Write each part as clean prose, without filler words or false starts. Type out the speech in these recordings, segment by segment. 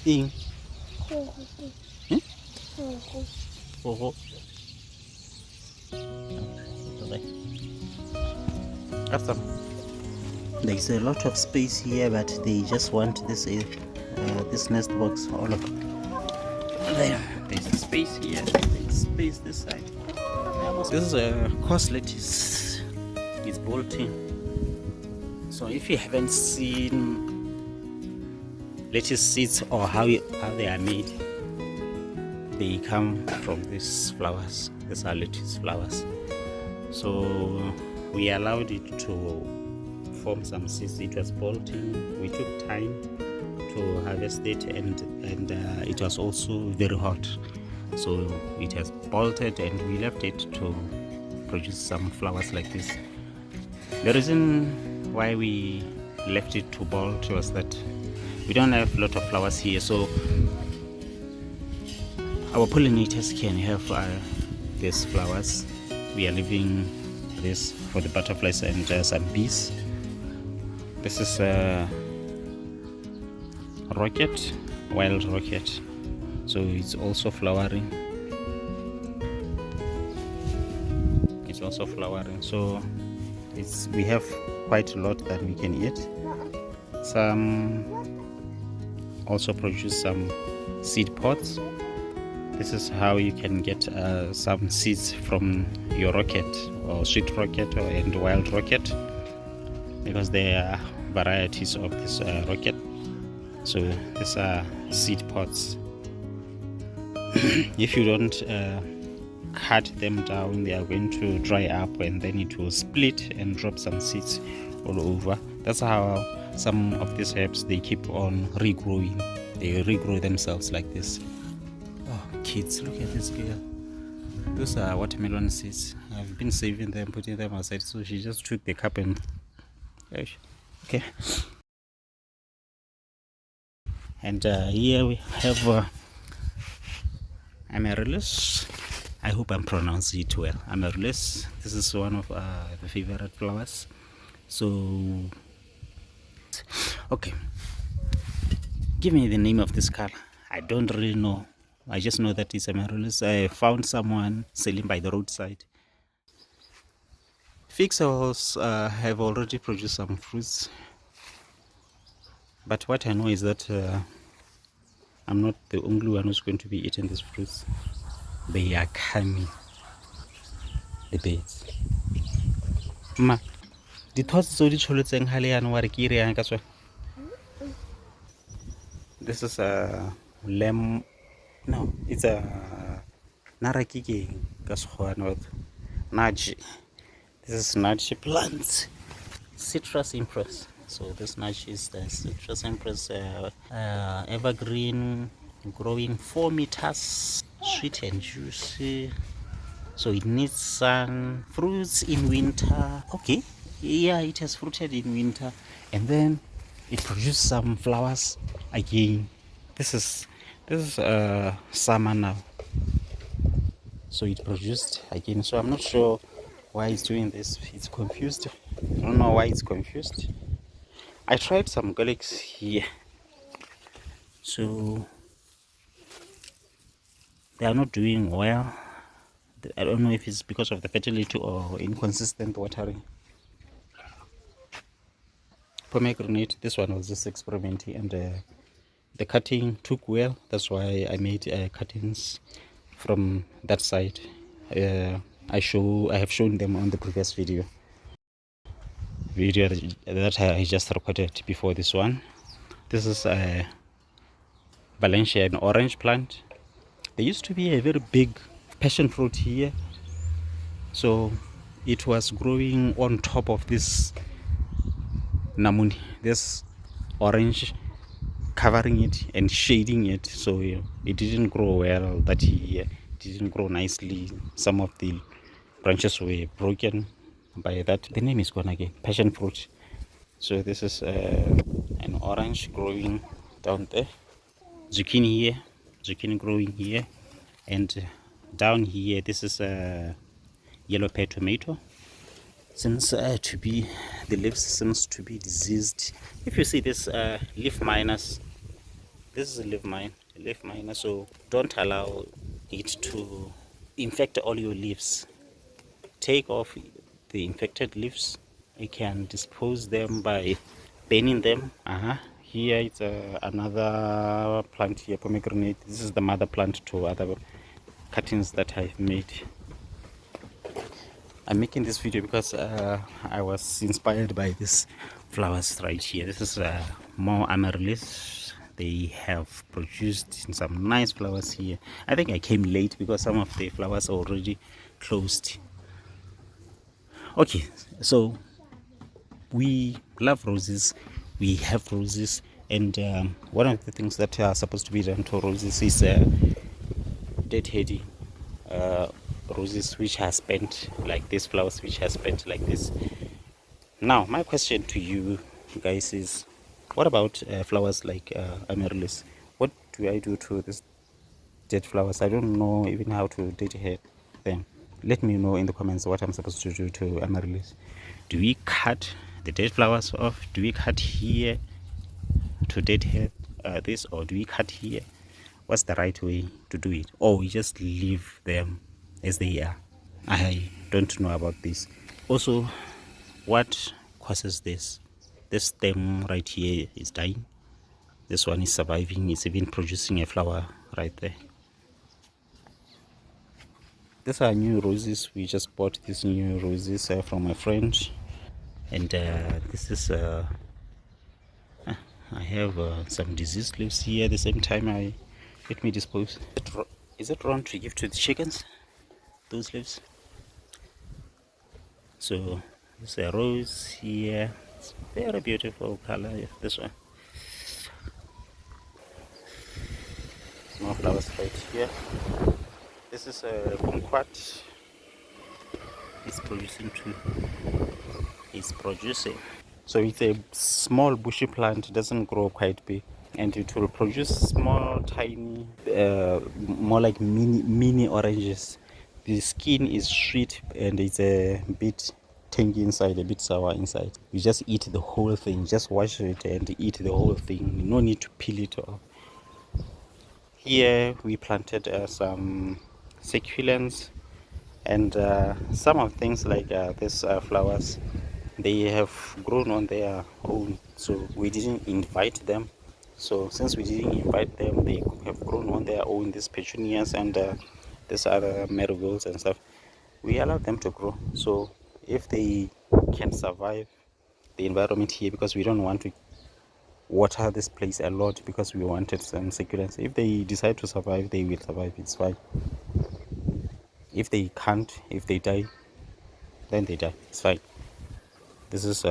Ing. Oh. There's a lot of space here, but they just want this nest box all of there. There's a space here. There's space this side. This is a coarse lettuce. It's bolting. So if you haven't seen lettuce seeds or how they are made, they come from these flowers. These are lettuce flowers. So we allowed it to form some seeds. It was bolting. We took time to harvest it, and it was also very hot, so it has bolted, and we left it to produce some flowers like this. The reason why we left it to bolt was that we don't have a lot of flowers here, so our pollinators can have these flowers. We are leaving this for the butterflies and some bees. This is a rocket, wild rocket, so it's also flowering. So we have quite a lot that we can eat. Some also produce some seed pods. This is how you can get some seeds from your rocket, or sweet rocket and wild rocket, because there are varieties of this rocket. So these are seed pods. If you don't cut them down, they are going to dry up, and then it will split and drop some seeds all over. That's how some of these herbs, they keep on regrowing. They regrow themselves like this. Oh, kids, look at this girl. Those are watermelon seeds. I've been saving them, putting them aside, so she just took the cup and okay. And here we have amaryllis. I hope I'm pronouncing it well. Amaryllis. This is one of the favorite flowers. So, okay. Give me the name of this color. I don't really know. I just know that it's amaryllis. I found someone selling by the roadside. Fig soils have already produced some fruits, but what I know is that I'm not the only one who's going to be eating these fruits. They are coming, the birds. Ma, the thoughts so di choletseng ha le yana wa re ke re yang ka tswa. This is a lemon. No, it's a nartjie ka Sekgowa, nartjie. This is nartjie plant, citrus empress. So this nartjie is the citrus empress, evergreen, growing 4 meters, sweet and juicy. So it needs sun, fruits in winter. Okay, yeah, it has fruited in winter, and then it produces some flowers again. This is summer now, so it produced again. So I'm not sure why it's doing this. It's confused. I don't know why it's confused. I tried some garlics here, so they are not doing well. I don't know if it's because of the fertility or inconsistent watering. Pomegranate, this one was just experimenting, and the cutting took well. That's why I made cuttings from that side. I have shown them on the previous video that I just recorded before this one. This is a Valencia, an orange plant. There used to be a very big passion fruit here, so it was growing on top of this namuni, this orange, covering it and shading it, so it didn't grow well that year. It didn't grow nicely. Some of the branches were broken by that. The name is gone again, passion fruit. So this is an orange growing down there, zucchini here, zucchini growing here, and down here this is a yellow pear tomato. Seems to be, the leaves seems to be diseased. If you see this leaf minus, This is a leaf miner, so don't allow it to infect all your leaves. Take off the infected leaves. You can dispose them by burning them. Here it's another plant here, pomegranate. This is the mother plant to other cuttings that I've made. I'm making this video because I was inspired by these flowers right here. This is more amaryllis. They have produced some nice flowers here. I think I came late because some of the flowers are already closed. Okay, so we love roses, we have roses, and one of the things that are supposed to be done to roses is deadheading roses which are spent like this, flowers which are spent like this. Now my question to you guys is, what about flowers like amaryllis? What do I do to this dead flowers? I don't know even how to deadhead them. Let me know in the comments what I'm supposed to do to amaryllis. Do we cut the dead flowers off? Do we cut here to deadhead this, or do we cut here? What's the right way to do it? Or we just leave them as they are? I don't know about this. Also, what causes this? This stem right here is dying. This one is surviving. It's even producing a flower right there. These are new roses. We just bought these new roses from my friend, and this is I have some diseased leaves here. At the same time, let me dispose. Is it wrong to give to the chickens those leaves? So there's a rose here. It's very beautiful color. This one. More flowers right here. This is a kumquat. It's producing too. It's producing. So it's a small bushy plant. It doesn't grow quite big, and it will produce small, tiny, more like mini oranges. The skin is sweet and it's a bit tangy inside, a bit sour inside. You just eat the whole thing. Just wash it and eat the whole thing. No need to peel it off. Here we planted some succulents and some of things like these flowers. They have grown on their own, so we didn't invite them. So since we didn't invite them, they have grown on their own. These petunias and these other marigolds and stuff, we allowed them to grow. So if they can survive the environment here, because we don't want to water this place a lot because we wanted some succulents, if they decide to survive, they will survive. It's fine. If they can't, if they die, then they die. It's fine. This is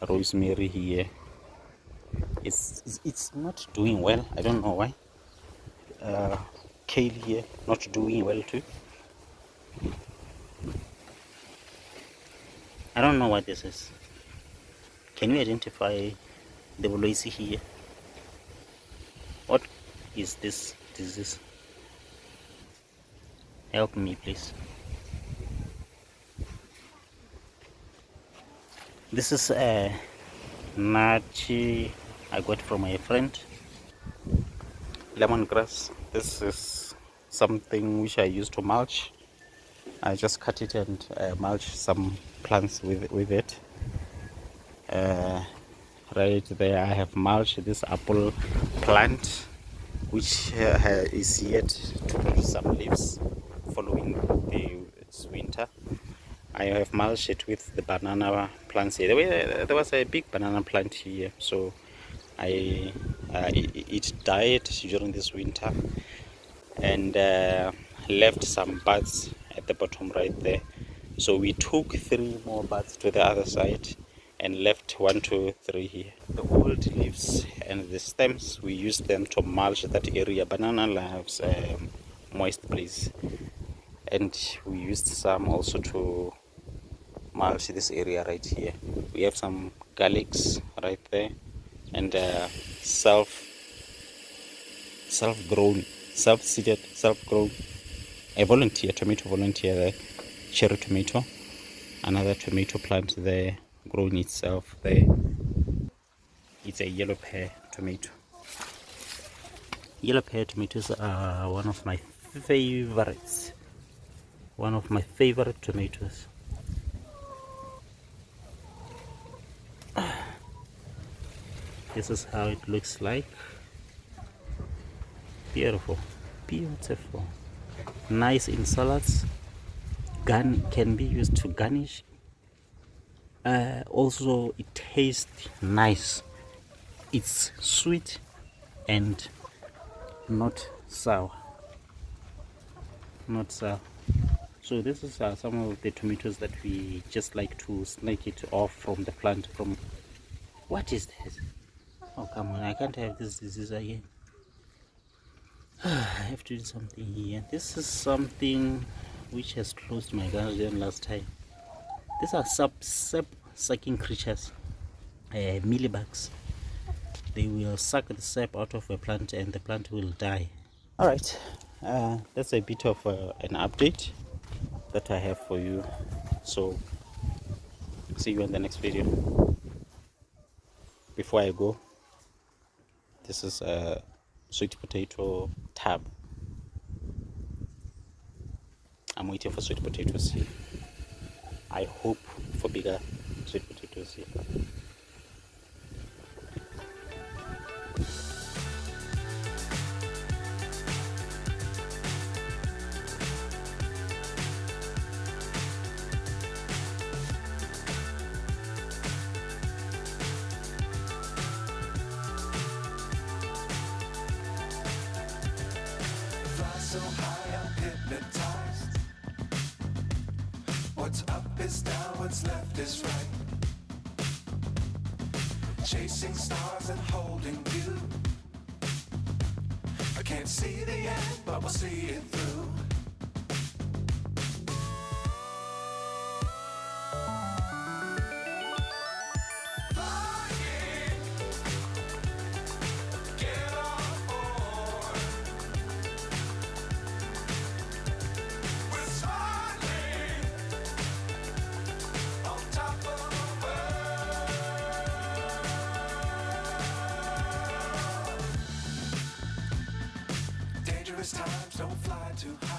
rosemary here. It's not doing well. I don't know why. Kale here not doing well too. I don't know what this is. Can you identify the Boloisi here? What is this disease? Help me, please. This is a nartjie I got from my friend. Lemongrass. This is something which I use to mulch. I just cut it and mulch some plants with it. Right there I have mulched this apple plant, which is yet to produce some leaves following its winter. I have mulched it with the banana plants here. There was a big banana plant here, so it died during this winter and left some buds at the bottom right there. So we took 3 more buds to the other side and left 1, 2, 3 here. The old leaves and the stems, we used them to mulch that area. Banana loves moist place, and we used some also to mulch this area right here. We have some garlics right there, and self-grown, self-seeded, self-grown, a volunteer, tomato volunteer there, cherry tomato, another tomato plant there, grown itself there. It's a yellow pear tomato. Yellow pear tomatoes are one of my favorites. One of my favorite tomatoes. This is how it looks like. Beautiful, beautiful. Nice in salads. Can be used to garnish. Also, it tastes nice. It's sweet and not sour. Not sour. So this is some of the tomatoes that we just like to snake it off from the plant. From what is this? Oh come on! I can't have this disease again. I have to do something here. This is something which has closed my garden last time. These are sap sucking creatures, mealybugs. They will suck the sap out of a plant and the plant will die. Alright, that's a bit of an update that I have for you. So see you in the next video. Before I go, this is a sweet potato tab. I'm waiting for sweet potatoes here. I hope for bigger sweet potatoes here. So high, I'm hypnotized. What's up is down, what's left is right. Chasing stars and holding you. I can't see the end, but we'll see it through. Dangerous times, don't fly too high.